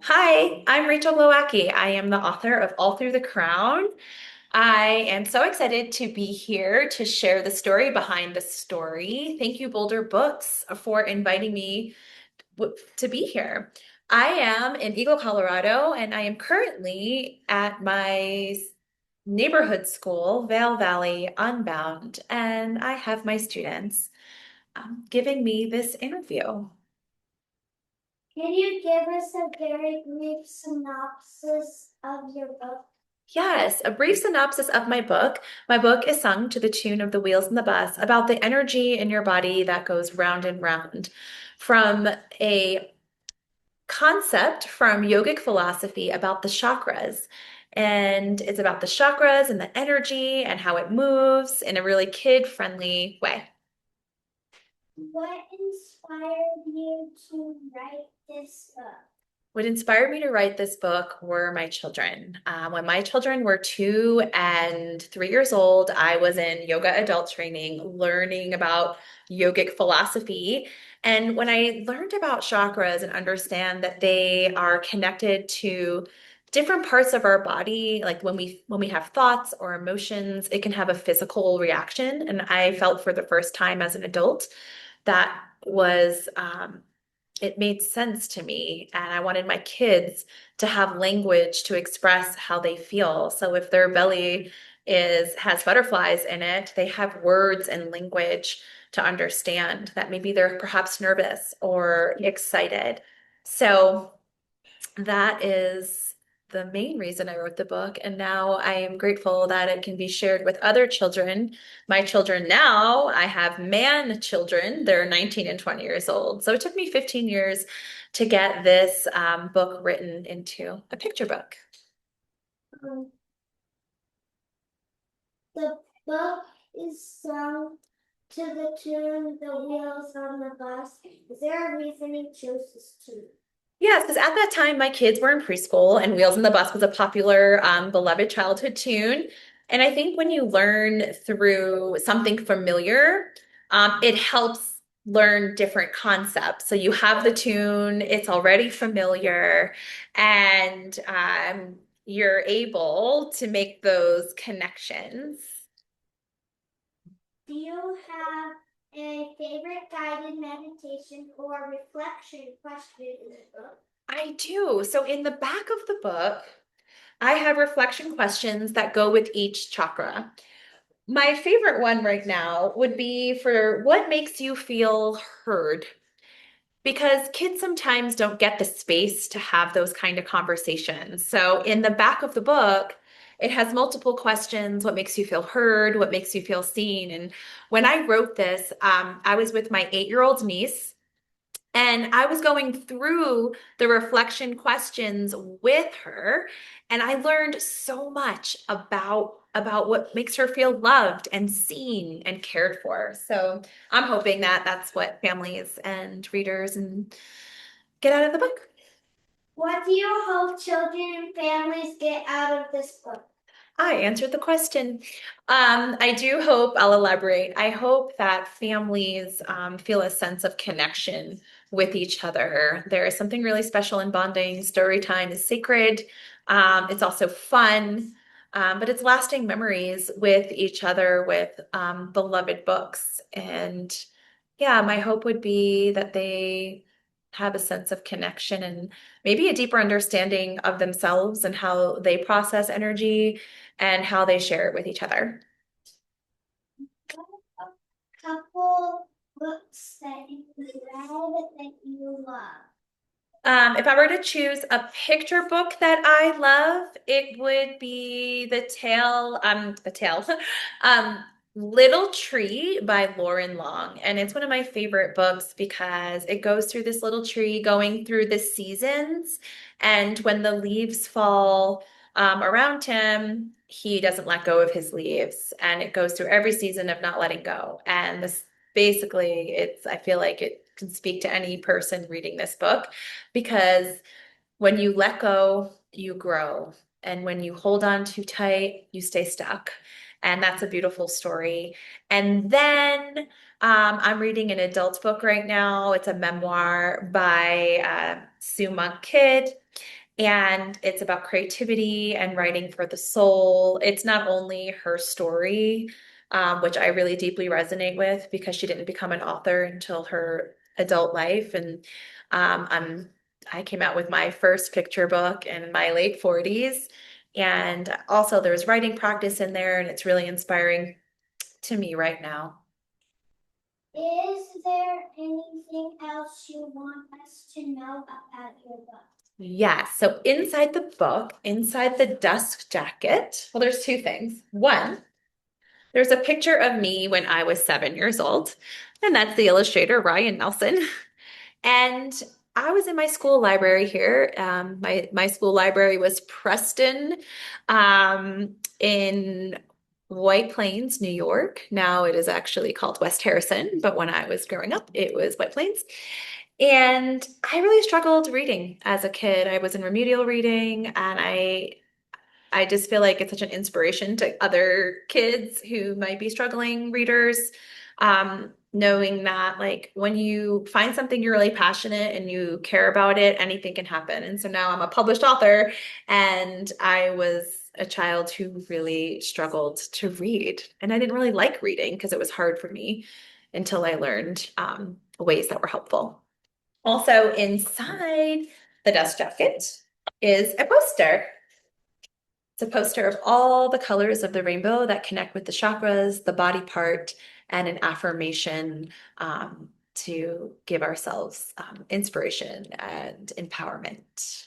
Hi, I'm Rachel Glowacki. I am the author of All Through the Crown. I am so excited to be here to share the story behind the story. Thank you, Boulder Books, for inviting me to be here. I am in Eagle, Colorado, and I am currently at my neighborhood school, Vale Valley Unbound, and I have my students giving me this interview. Can you give us a very brief synopsis of your book? Yes, a brief synopsis of my book. My book is sung to the tune of the wheels in the bus about the energy in your body that goes round and round. From a concept from yogic philosophy about the chakras. And it's about the chakras and the energy and how it moves in a really kid-friendly way. What inspired you to write this book? What inspired me to write this book were my children. When my children were 2 and 3 years old, I was in yoga adult training, learning about yogic philosophy. And when I learned about chakras and understand that they are connected to different parts of our body, like when we have thoughts or emotions, it can have a physical reaction. And I felt for the first time as an adult that was it made sense to me, and I wanted my kids to have language to express how they feel. So if their belly is has butterflies in it, they have words and language to understand that maybe they're perhaps nervous or excited. So that is the main reason I wrote the book. And now I am grateful that it can be shared with other children. My children now, I have man children. They're 19 and 20 years old. So it took me 15 years to get this book written into a picture book. Um, the book is sung to the tune "The Wheels on the Bus." Is there a reason you chose this tune? Yes, because at that time my kids were in preschool and Wheels in the Bus was a popular, beloved childhood tune. And I think when you learn through something familiar, it helps learn different concepts. So you have the tune, it's already familiar, and you're able to make those connections. Do you have a favorite guided meditation or reflection question in the book? I do. So in the back of the book, I have reflection questions that go with each chakra. My favorite one right now would be for what makes you feel heard? Because kids sometimes don't get the space to have those kind of conversations. So in the back of the book, it has multiple questions. What makes you feel heard? What makes you feel seen? And when I wrote this, I was with my 8-year-old niece and I was going through the reflection questions with her, and I learned so much about what makes her feel loved and seen and cared for. So I'm hoping that that's what families and readers and get out of the book. What do you hope children and families get out of this book? I answered the question. I do hope, I'll elaborate. I hope that families feel a sense of connection with each other. There is something really special in bonding. Story time is sacred. It's also fun, but it's lasting memories with each other with beloved books. And yeah, my hope would be that they have a sense of connection and maybe a deeper understanding of themselves and how they process energy and how they share it with each other. A couple books that you read that you love. If I were to choose a picture book that I love, it would be um, Little Tree by Lauren Long. And it's one of my favorite books because it goes through this little tree going through the seasons. And when the leaves fall around him, he doesn't let go of his leaves. And it goes through every season of not letting go. And this basically, I feel like it can speak to any person reading this book because when you let go, you grow. And when you hold on too tight, you stay stuck. And that's a beautiful story. And then I'm reading an adult book right now. It's a memoir by Sue Monk Kidd. And it's about creativity and writing for the soul. It's not only her story, which I really deeply resonate with because she didn't become an author until her adult life. And I came out with my first picture book in my late 40s. And also, there's writing practice in there, and it's really inspiring to me right now. Is there anything else you want us to know about your book? Yeah, so inside the book, inside the dust jacket, well, there's two things. One, there's a picture of me when I was 7 years old, and that's the illustrator, Ryan Nelson. And I was in my school library here. My school library was Preston, in White Plains, New York. Now it is actually called West Harrison, but when I was growing up, it was White Plains. And I really struggled reading as a kid. I was in remedial reading, and I just feel like it's such an inspiration to other kids who might be struggling readers. Knowing that like when you find something you're really passionate and you care about it, anything can happen. And so now I'm a published author, and I was a child who really struggled to read. And I didn't really like reading because it was hard for me until I learned ways that were helpful. Also, inside the dust jacket is a poster. It's a poster of all the colors of the rainbow that connect with the chakras, the body part, and an affirmation to give ourselves inspiration and empowerment.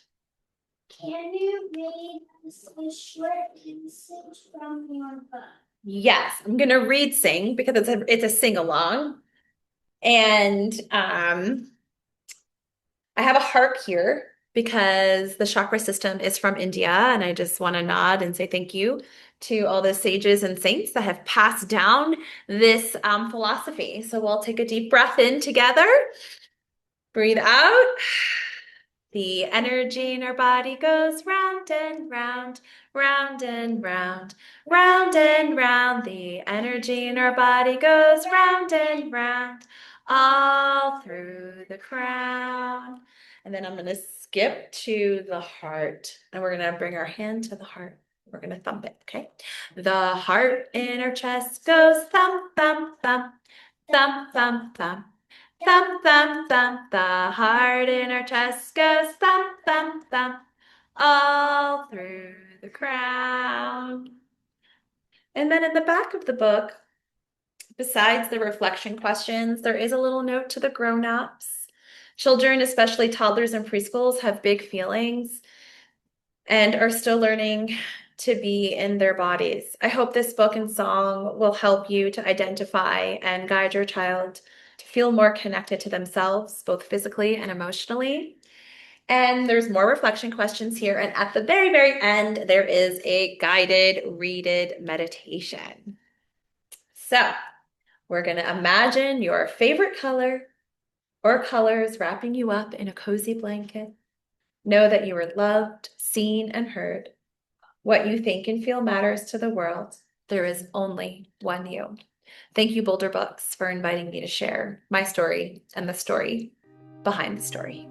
Can you read us a short passage from your book? Yes, I'm gonna read sing because it's a sing along, and I have a heart here because the chakra system is from India, and I just want to nod and say thank you to all the sages and saints that have passed down this philosophy. So we'll take a deep breath in together, breathe out. The energy in our body goes round and round, round and round, round and round. The energy in our body goes round and round, all through the crown. And then I'm going to skip to the heart, and we're going to bring our hand to the heart. We're going to thump it, okay? The heart in our chest goes thump, thump, thump, thump, thump, thump. Thump, thump, thump, the heart in our chest goes thump, thump, thump, all through the crown. And then in the back of the book, besides the reflection questions, there is a little note to the grown-ups. Children, especially toddlers and preschools, have big feelings and are still learning to be in their bodies. I hope this book and song will help you to identify and guide your child to feel more connected to themselves, both physically and emotionally. And there's more reflection questions here. And at the very, very end, there is a guided, readed meditation. So we're going to imagine your favorite color or colors wrapping you up in a cozy blanket. Know that you are loved, seen, and heard. What you think and feel matters to the world. There is only one you. Thank you, Boulder Books, for inviting me to share my story and the story behind the story.